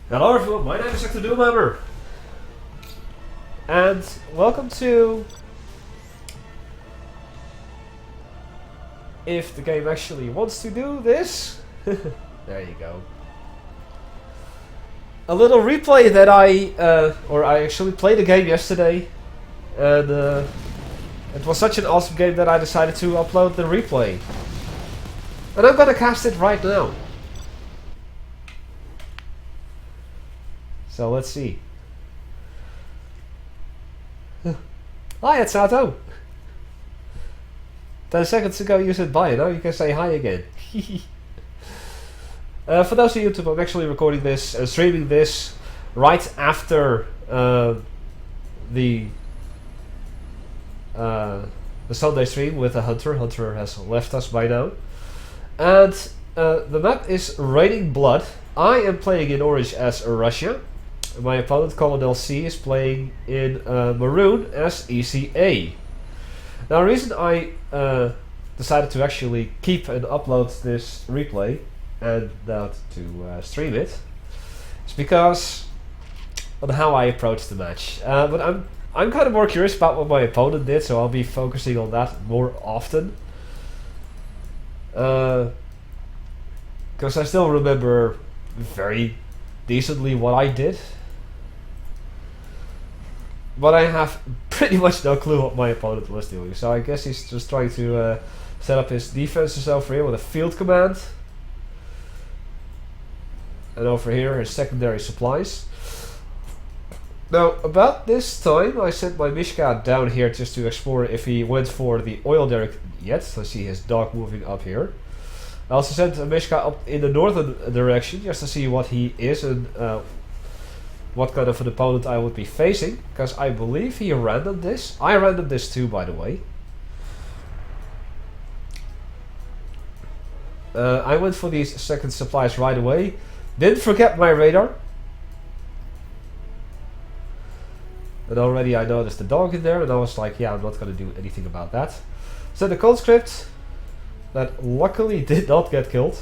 Hello everyone, my name is Hecthor Doomhammer. And welcome to... If the game actually wants to do this. There you go. A little replay that I actually played the game yesterday. And it was such an awesome game that I decided to upload the replay. And I'm gonna cast it right now. So let's see. Hi, it's Nato. 10 seconds ago you said bye, now you can say hi again. For those of you on YouTube, I'm actually recording this and streaming this right after the Sunday stream with a Hunter. Hunter has left us by now. And the map is Raining Blood. I am playing in orange as Russia. My opponent, ColonelC, is playing in maroon as ECA. Now, the reason I decided to actually keep and upload this replay and not to stream it is because on how I approached the match. But I'm kind of more curious about what my opponent did, so I'll be focusing on that more often. Because I still remember very decently what I did. But I have pretty much no clue what my opponent was doing. So I guess he's just trying to set up his defenses over here with a field command. And over here his secondary supplies. Now about this time I sent my Mishka down here just to explore if he went for the oil derrick yet. So I see his dog moving up here. I also sent Mishka up in the northern direction just to see what he is and what kind of an opponent I would be facing, because I believe he randomed this. I randomed this too, by the way. I went for these second supplies right away. Didn't forget my radar. And already I noticed the dog in there, and I was like, yeah, I'm not going to do anything about that. So the conscript that luckily did not get killed.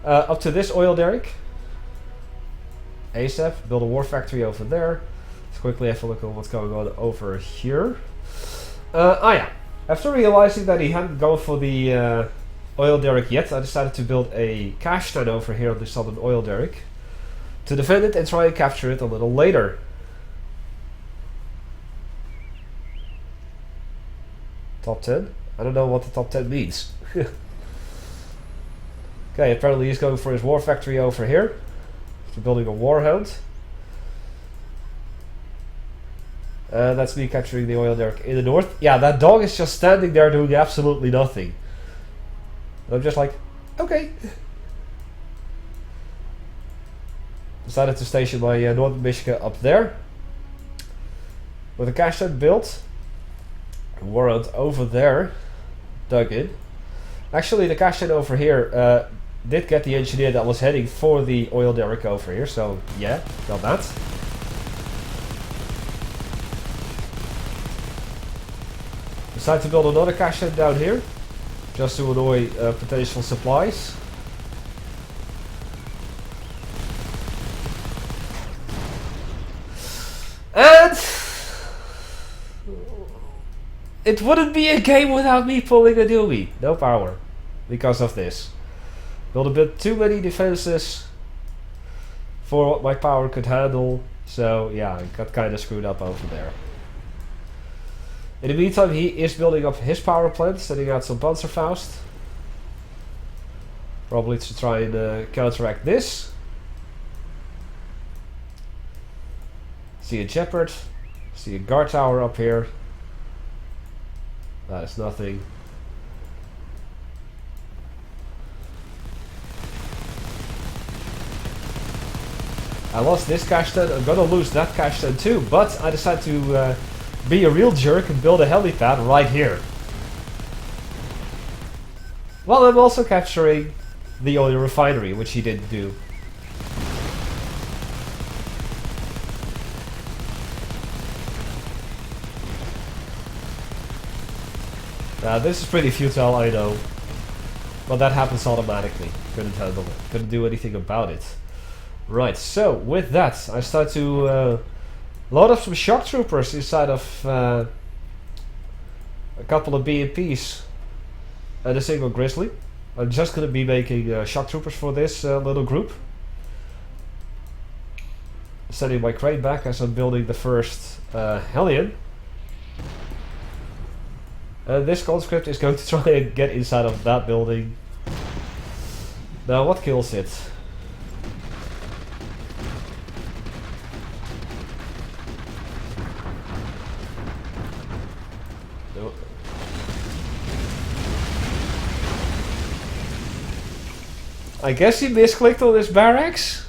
Up to this oil derrick. ASAP, build a war factory over there. Let's quickly have a look at what's going on over here. Yeah. After realizing that he hadn't gone for the oil derrick yet, I decided to build a cash stand over here on the southern oil derrick to defend it and try and capture it a little later. Top 10? I don't know what the top 10 means. Okay, apparently he's going for his war factory over here. Building a warhound. That's me capturing the oil derrick in the north. Yeah, that dog is just standing there doing absolutely nothing. And I'm just like, okay. Decided to station my northern Mishka up there. With a cash tent built. A warhound over there. Dug in. Actually, the cash tent over here did get the engineer that was heading for the oil derrick over here, so yeah, got that. Decided to build another cache tent down here, just to annoy potential supplies. And it wouldn't be a game without me pulling a doobie. No power, because of this. Built a bit too many defenses for what my power could handle, so yeah, I got kind of screwed up over there. In the meantime, he is building up his power plant, sending out some Panzerfaust. Probably to try and counteract this. See a Jeopard, see a guard tower up here. That is nothing. I lost this cash tent, I'm gonna lose that cash tent too, but I decided to be a real jerk and build a helipad right here. Well, I'm also capturing the oil refinery, which he didn't do. This is pretty futile, I know. But that happens automatically. Couldn't handle it. Couldn't do anything about it. Right, so with that, I start to load up some shock troopers inside of a couple of BMPs and a single Grizzly. I'm just gonna be making shock troopers for this little group. Sending my crane back as I'm building the first Hellion. And this conscript is going to try and get inside of that building. Now, what kills it? No. I guess he misclicked on his barracks.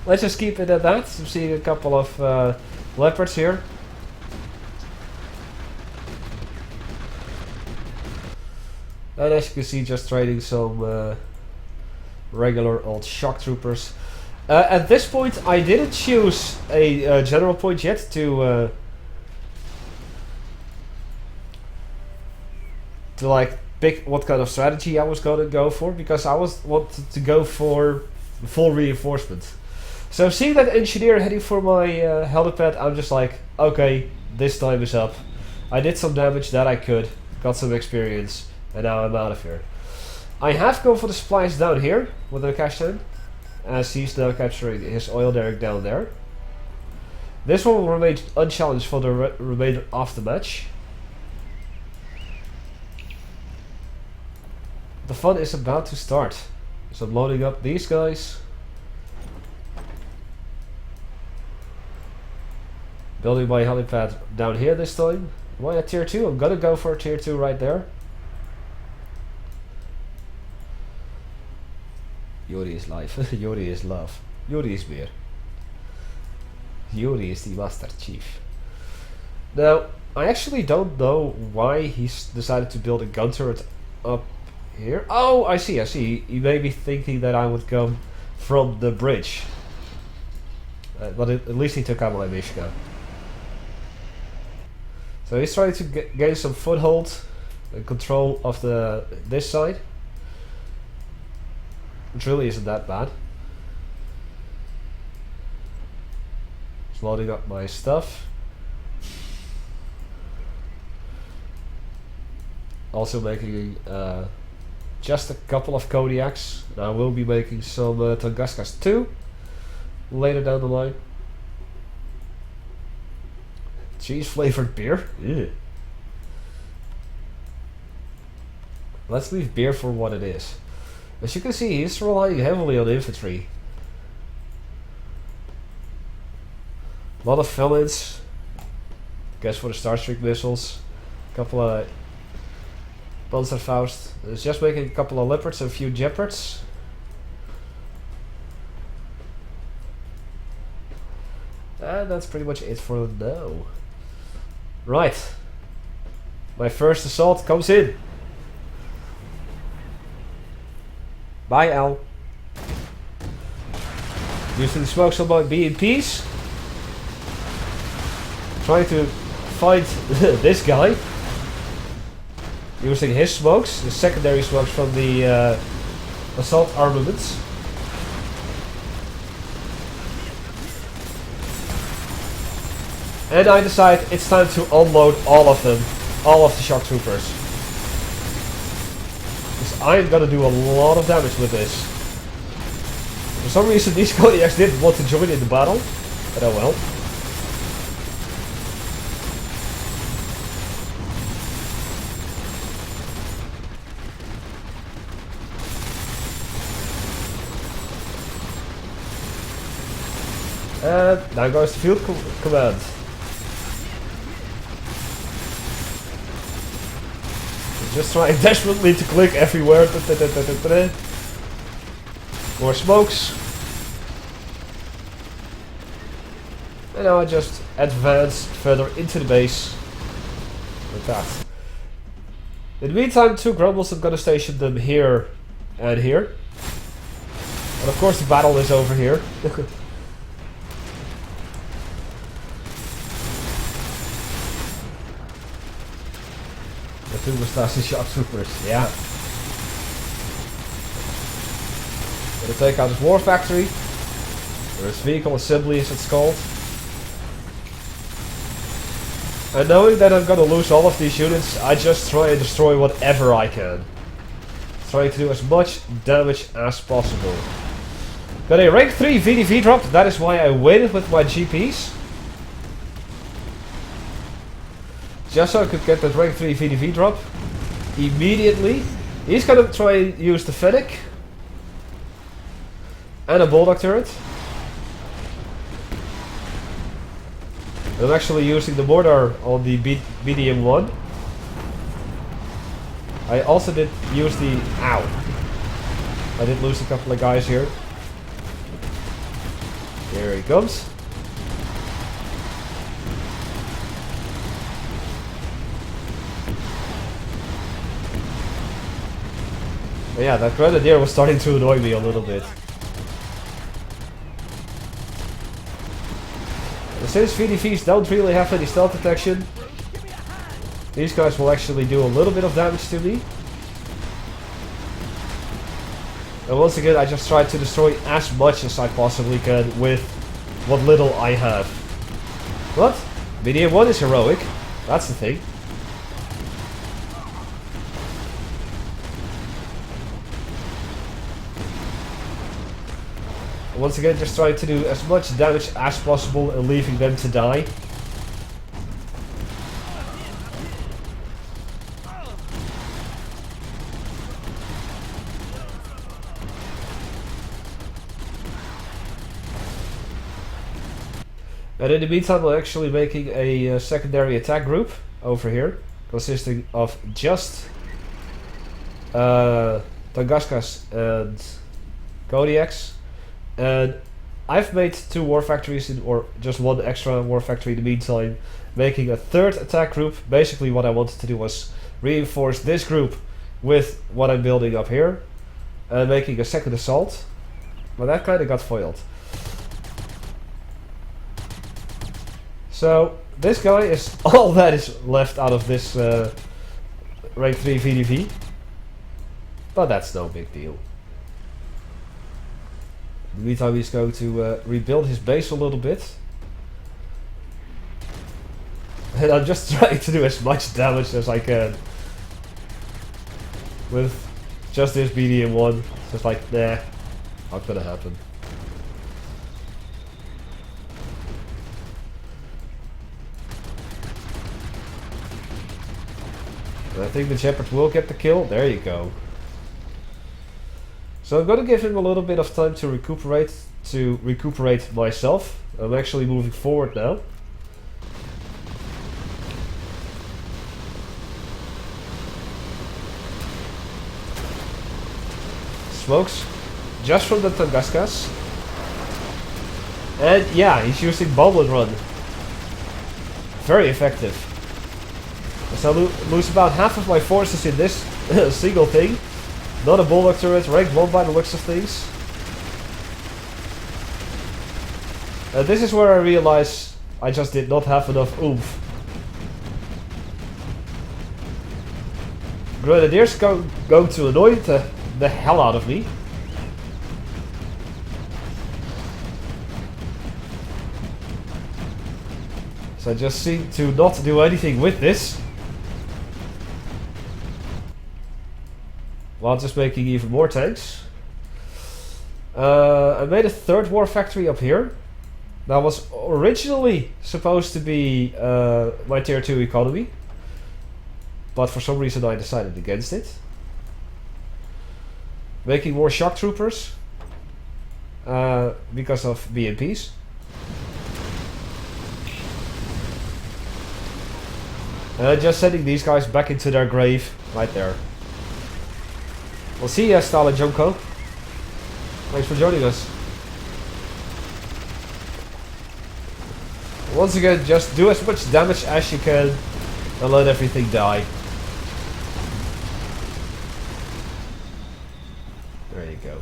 Let's just keep it at that. I'm seeing a couple of leopards here. And as you can see, just trading some regular old shock troopers. At this point, I didn't choose a general point yet to like pick what kind of strategy I was gonna go for, because I wanted to go for full reinforcement. So seeing that engineer heading for my helipad, I'm just like, okay, this time is up. I did some damage that I could, got some experience, and now I'm out of here. I have gone for the supplies down here with the cash tank, as he's now capturing his oil derrick down there. This one will remain unchallenged for the remainder of the match. The fun is about to start. So I'm loading up these guys. Building my helipad down here this time. Am I at tier 2? I'm gonna go for tier 2 right there. Yuri is life. Yuri is love. Yuri is beer. Yuri is the Master Chief. Now, I actually don't know why he's decided to build a gun turret up here. Oh, I see. He may be thinking that I would come from the bridge. But at least he took out my Mishka. So he's trying to gain some foothold and control of this side, which really isn't that bad. Just loading up my stuff. Also making just a couple of Kodiaks. And I will be making some Tunguskas too later down the line. Cheese flavored beer? Ew. Let's leave beer for what it is. As you can see, he's relying heavily on infantry. A lot of felons. Guess for the Starstreak missiles. A couple of Panzerfaust. It's just making a couple of leopards and a few jeopards. And that's pretty much it for now. Right. My first assault comes in. Bye, Al. Using the smokes on my BMPs. Trying to find this guy. Using his smokes, the secondary smokes from the assault armaments. And I decide it's time to unload all of them, all of the shock troopers. Because I'm gonna do a lot of damage with this. For some reason these Kodiaks didn't want to join in the battle, but oh well. And now goes the field command. Just trying desperately to click everywhere. More smokes. And now I just advance further into the base. Like that. In the meantime, 2 Grumbles, I'm gonna station them here and here. And of course the battle is over here. The 2 Mustache shock troopers, yeah. Gonna take out this war factory. There's vehicle assembly as it's called. And knowing that I'm gonna lose all of these units, I just try and destroy whatever I can. Trying to do as much damage as possible. Got a rank 3 VDV drop, that is why I waited with my GPs. Just so I could get that rank 3 VDV drop immediately. He's gonna try and use the Fennec. And a Bulldog turret. I'm actually using the mortar on the BDM-1. I also did use the... Ow! I did lose a couple of guys here. Here he comes. But yeah, that Grenadier was starting to annoy me a little bit. Since VDVs don't really have any stealth detection, these guys will actually do a little bit of damage to me. And once again, I just try to destroy as much as I possibly can with what little I have. But BDM-1 is heroic, that's the thing. Once again, just trying to do as much damage as possible and leaving them to die. And in the meantime, I'm actually making a secondary attack group over here, consisting of just Tunguskas and Kodiaks. And I've made 2 war factories, or just 1 extra war factory in the meantime, making a 3rd attack group. Basically what I wanted to do was reinforce this group with what I'm building up here, and making a 2nd assault. But that kind of got foiled. So this guy is all that is left out of this rank 3 VDV. But that's no big deal. In the meantime, he's going to rebuild his base a little bit. And I'm just trying to do as much damage as I can. With just this BDM-1. Just like, nah, not gonna happen. And I think the Shepherd will get the kill. There you go. So I'm gonna give him a little bit of time to recuperate myself. I'm actually moving forward now. Smokes just from the Tunguskas. And yeah, he's using bomb and run. Very effective. So I lose about half of my forces in this single thing. Not a Bulldog turret, rank 1 by the looks of things. This is where I realize I just did not have enough oomph. Grenadiers going to annoy the hell out of me. So I just seem to not do anything with this. While just making even more tanks. I made a 3rd war factory up here. That was originally supposed to be my tier 2 economy. But for some reason I decided against it. Making more shock troopers. Because of BMPs. And just sending these guys back into their grave right there. We'll see you, Stalin Junko. Thanks for joining us. Once again, just do as much damage as you can and let everything die. There you go.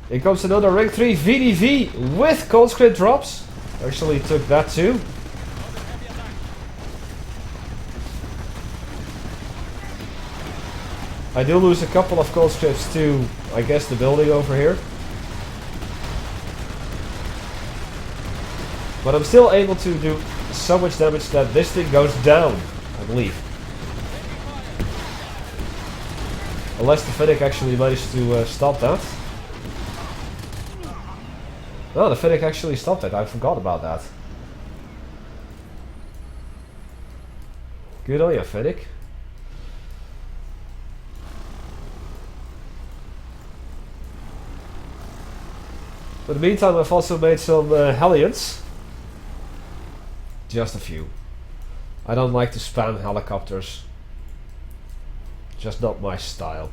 Here comes another rank 3 VDV with conscript drops. Actually took that too. I do lose a couple of conscripts to, I guess, the building over here. But I'm still able to do so much damage that this thing goes down, I believe. Unless the Fennec actually managed to stop that. No, the Fennec actually stopped it. I forgot about that. Good on you, Fennec. In the meantime, I've also made some Hellions. Just a few. I don't like to spam helicopters. Just not my style.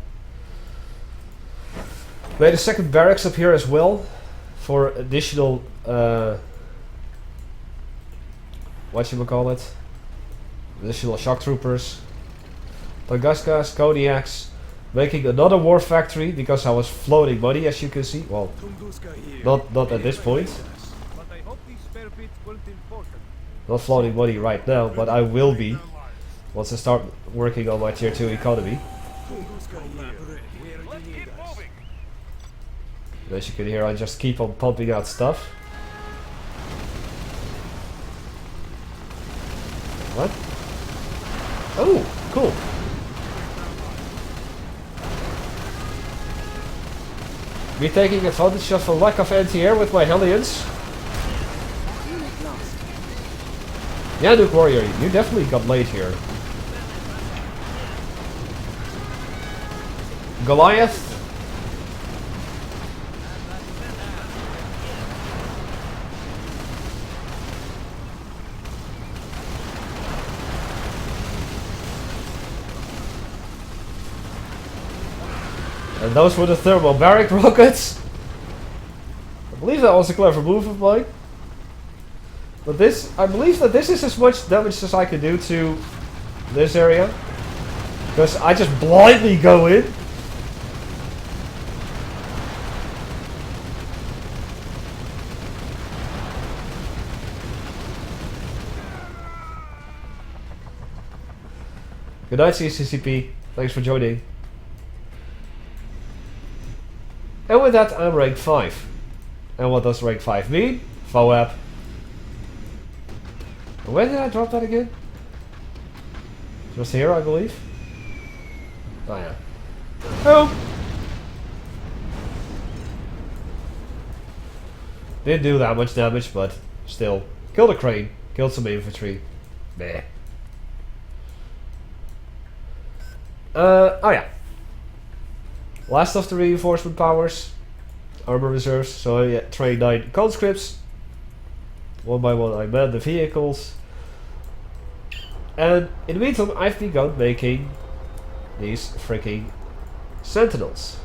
Made a second barracks up here as well. For additional... whatchamacallit? Additional shock troopers. Tunguskas, Kodiaks. Making another war factory because I was floating money, as you can see. Well, not at this point. Not floating money right now, but I will be once I start working on my tier 2 economy. And as you can hear, I just keep on pumping out stuff. What? Oh, cool. Me taking advantage of a lack of anti-air with my Hellions. Yeah, Nuke Warrior, you definitely got late here. Goliath. And those were the thermobaric rockets. I believe that was a clever move of mine. But this, I believe that this is as much damage as I can do to this area. Because I just blindly go in. Good night, CCCP. Thanks for joining. And with that, I'm rank 5. And what does rank 5 mean? FOAP. Where did I drop that again? Just here, I believe. Oh yeah. Oh! Didn't do that much damage, but still. Killed a crane. Killed some infantry. Meh. Oh yeah. Last of the reinforcement powers. Armor reserves. So yeah, train 9 conscripts. One by one I man the vehicles. And in the meantime I've begun making these freaking sentinels.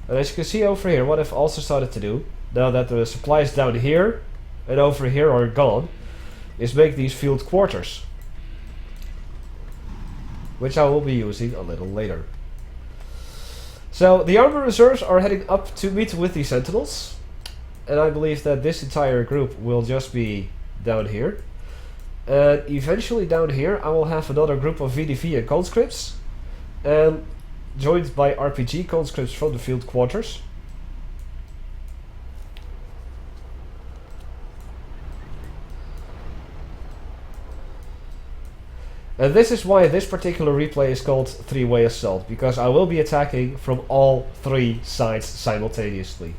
And as you can see over here, what I've also started to do, now that the supplies down here and over here are gone, is make these field quarters. Which I will be using a little later. So the armor reserves are heading up to meet with the sentinels. And I believe that this entire group will just be down here. And eventually down here I will have another group of VDV and conscripts. And joined by RPG conscripts from the field quarters. And this is why this particular replay is called 3-way assault, because I will be attacking from all 3 sides simultaneously.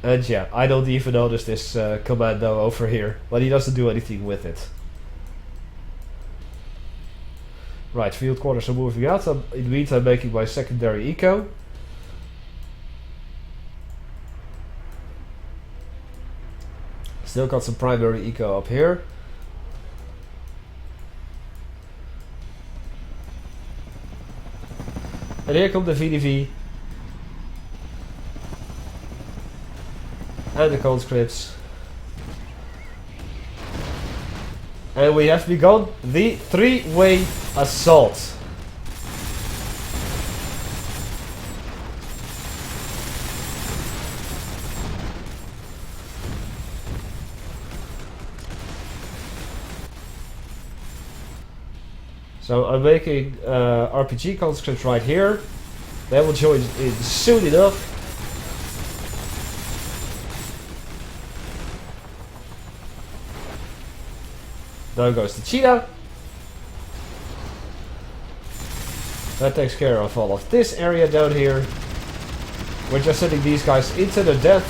And yeah, I don't even notice this commando over here, but he doesn't do anything with it. Right, field quarters are moving out. In the meantime, making my secondary eco. Still got some primary eco up here. And here come the VDV. And the conscripts. And we have begun the 3-way assault. So I'm making RPG conscripts right here. They will join in soon enough. Now goes the cheetah. That takes care of all of this area down here. We're just sending these guys into the death.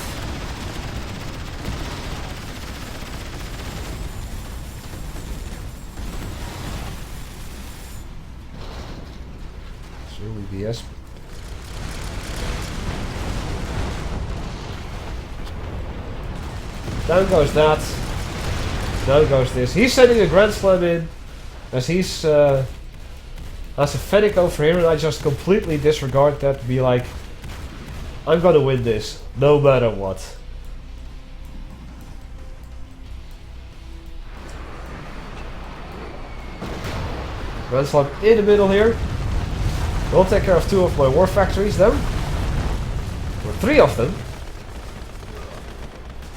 It's really BS. Down goes that. Down goes this. He's sending a Grand Slam in. As he's has a Fennec over here, and I just completely disregard that to be like, I'm gonna win this, no matter what. Grand Slam in the middle here. We'll take care of 2 of my war factories then. Or 3 of them.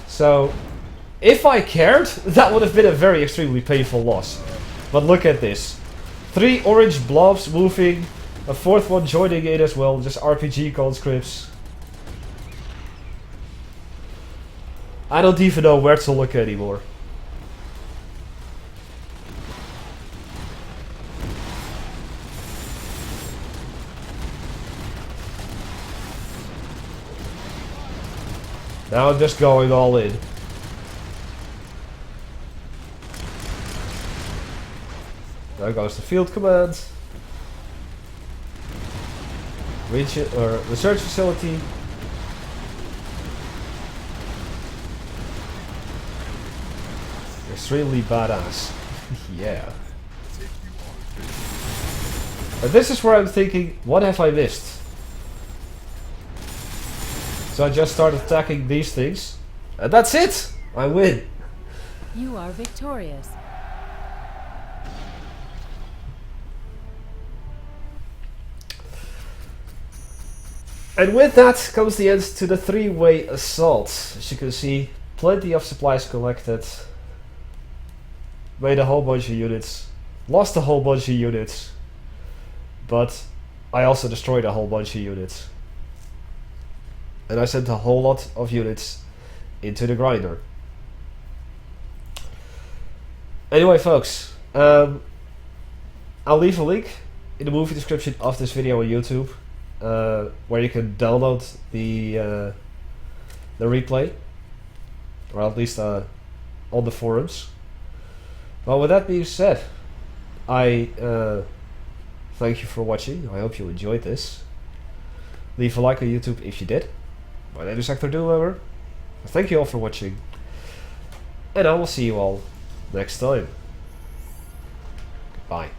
So, if I cared, that would have been a very extremely painful loss. But look at this. 3 orange blobs moving, a 4th one joining in as well, just RPG conscripts. I don't even know where to look anymore. Now I'm just going all in. There goes the field command. Region or research facility. Extremely badass. Yeah. And this is where I'm thinking, what have I missed? So I just started attacking these things. And that's it! I win. You are victorious. And with that comes the end to the 3-way assault. As you can see, plenty of supplies collected. Made a whole bunch of units. Lost a whole bunch of units. But I also destroyed a whole bunch of units. And I sent a whole lot of units into the grinder. Anyway folks, I'll leave a link in the movie description of this video on YouTube. Where you can download the replay, or at least on the forums. Well, with that being said, I thank you for watching. I hope you enjoyed this. Leave a like on YouTube if you did. My name is Hecthor Doomhammer. Thank you all for watching, and I will see you all next time. Goodbye.